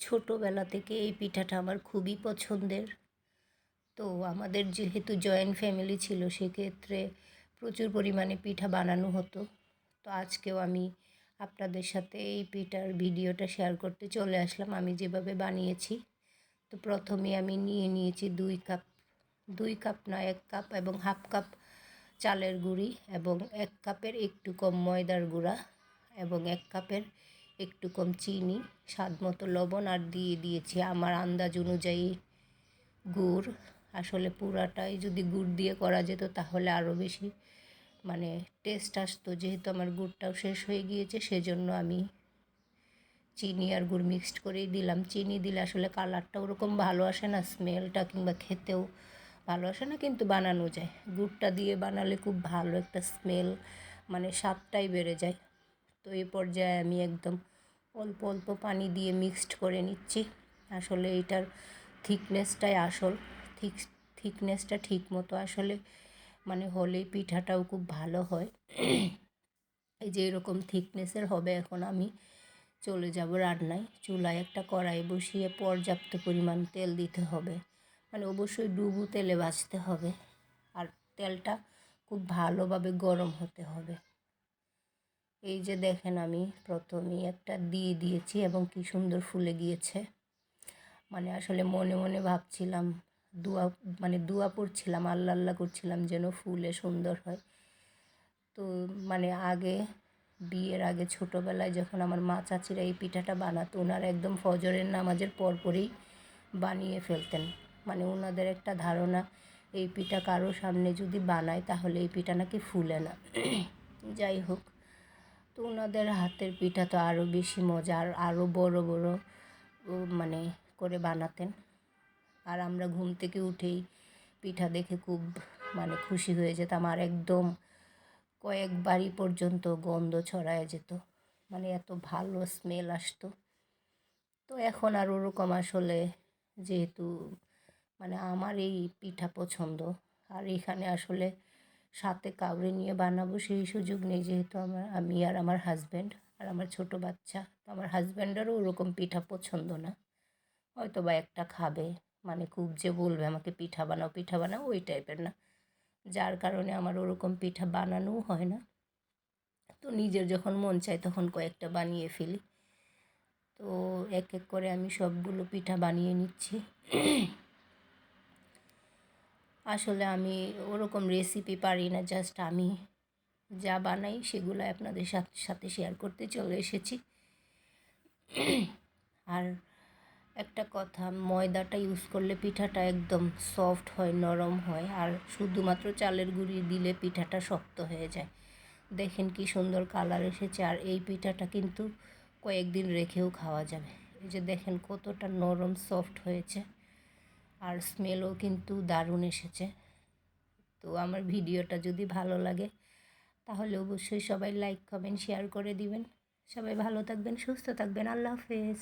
ছোটোবেলা থেকে এই পিঠাটা আমার খুবই পছন্দের। তো আমাদের যেহেতু জয়েন্ট ফ্যামিলি ছিল সেক্ষেত্রে প্রচুর পরিমাণে পিঠা বানানো হতো। তো আজকেও আমি আপনাদের সাথে এই পিঠার ভিডিওটা শেয়ার করতে চলে আসলাম আমি যেভাবে বানিয়েছি। তো প্রথমে আমি নিয়ে নিয়েছি 2 কাপ না 1 কাপ এবং হাফ কাপ চালের গুঁড়ি এবং 1 কাপের একটু কম ময়দার গুঁড়া এবং 1 কাপের একটু কম চিনি, স্বাদ মতো লবণ আর দিয়ে দিয়েছি আমার আন্দাজ অনুযায়ী গুড়। আসলে পুরাটাই যদি গুড় দিয়ে করা যেত তাহলে আরও বেশি টেস্ট আসতো। যেহেতু আমার গুড়টাও শেষ হয়ে গিয়েছে সেজন্য আমি চিনি আর গুড় মিক্সড করেই দিলাম। চিনি দিলে আসলে কালারটা ওরকম ভালো আসে না, স্মেলটা কিংবা খেতেও ভালো আসে না, কিন্তু বানানো যায়। গুড়টা দিয়ে বানালে খুব ভালো একটা স্মেল, স্বাদটাই বেড়ে যায়। তো এই পর্যায়ে আমি একদম অল্প অল্প পানি দিয়ে মিক্সড করে নিচ্ছি। আসলে এটার থিকনেসটাই আসল, থিকনেসটা ঠিক মতো আসলে হলেই পিঠাটাও খুব ভালো হয়। এই যে এরকম থিকনেসের হবে। এখন আমি চলে যাব রান্নায়। চুলায় একটা কড়াই বসিয়ে পর্যাপ্ত পরিমাণ তেল দিতে হবে, অবশ্যই ডুবো তেলে ভাজতে হবে আর তেলটা খুব ভালোভাবে গরম হতে হবে। এই যে দেখেন আমি প্রথমেই একটা দিয়ে দিয়েছি এবং কি সুন্দর ফুলে গিয়েছে। আসলে মনে মনে ভাবছিলাম, দোয়া পড়ছিলাম, আল্লাহ আল্লাহ করছিলাম যেন ফুলে সুন্দর হয়। তো আগে বিয়ের আগে ছোটোবেলায় যখন আমার মা চাচিরা এই পিঠাটা বানাতো, ওনারা একদম ফজরের নামাজের পরপরই বানিয়ে ফেলতেন। ওনাদের একটা ধারণা, এই পিঠা কারো সামনে যদি বানায় তাহলে এই পিঠা নাকি ফুলে না। যাই হোক, তো ওনাদের হাতের পিঠা তো আরও বেশি মজা, আর আরও বড় বড় করে বানাতেন। আর আমরা ঘুম থেকে উঠেই পিঠা দেখে খুব খুশি হয়ে যেতাম। আর একদম কয়েক বাড়ি পর্যন্ত গন্ধ ছড়ায় যেত, এত ভালো স্মেল আসতো। তো এখন আর ওরকম আসলে, যেহেতু আমার এই পিঠা পছন্দ আর এখানে আসলে সাথে কাউরে নিয়ে বানাবো সেই সুযোগ নেই, যেহেতু আমি আর আমার হাজব্যান্ড আর আমার ছোট বাচ্চা। তো আমার হাজব্যান্ডেরও ওরকম পিঠা পছন্দ না, হয়তো বা একটা খাবে, খুব যে বলবে আমাকে পিঠা বানাও ওই টাইপের না। যার কারণে আমার ওরকম পিঠা বানানোও হয় না। তো নিজের যখন মন চায় তখন কয়েকটা বানিয়ে ফেলি। তো এক এক করে আমি সবগুলো পিঠা বানিয়ে নিচ্ছি। আসলে আমি ওরকম রেসিপি পারি না, জাস্ট আমি যা বানাই সেগুলো আপনাদের সাথে শেয়ার করতে চলে এসেছি। আর একটা কথা, ময়দাটা ইউজ করলে পিঠাটা একদম সফট হয়, নরম হয়, আর শুধুমাত্র চালের গুঁড়ি দিলে পিঠাটা শক্ত হয়ে যায়। দেখেন কি সুন্দর কালার এসেছে। আর এই পিঠাটা কিন্তু কয়েকদিন রেখেও খাওয়া যাবে। এই যে দেখেন কতটা নরম সফট হয়েছে, আর স্মেলও কিন্তু দারুণ এসেছে। তো আমার ভিডিওটা যদি ভালো লাগে তাহলে অবশ্যই সবাই লাইক কমেন্ট শেয়ার করে দিবেন। সবাই ভালো থাকবেন, সুস্থ থাকবেন। আল্লাহ হাফেজ।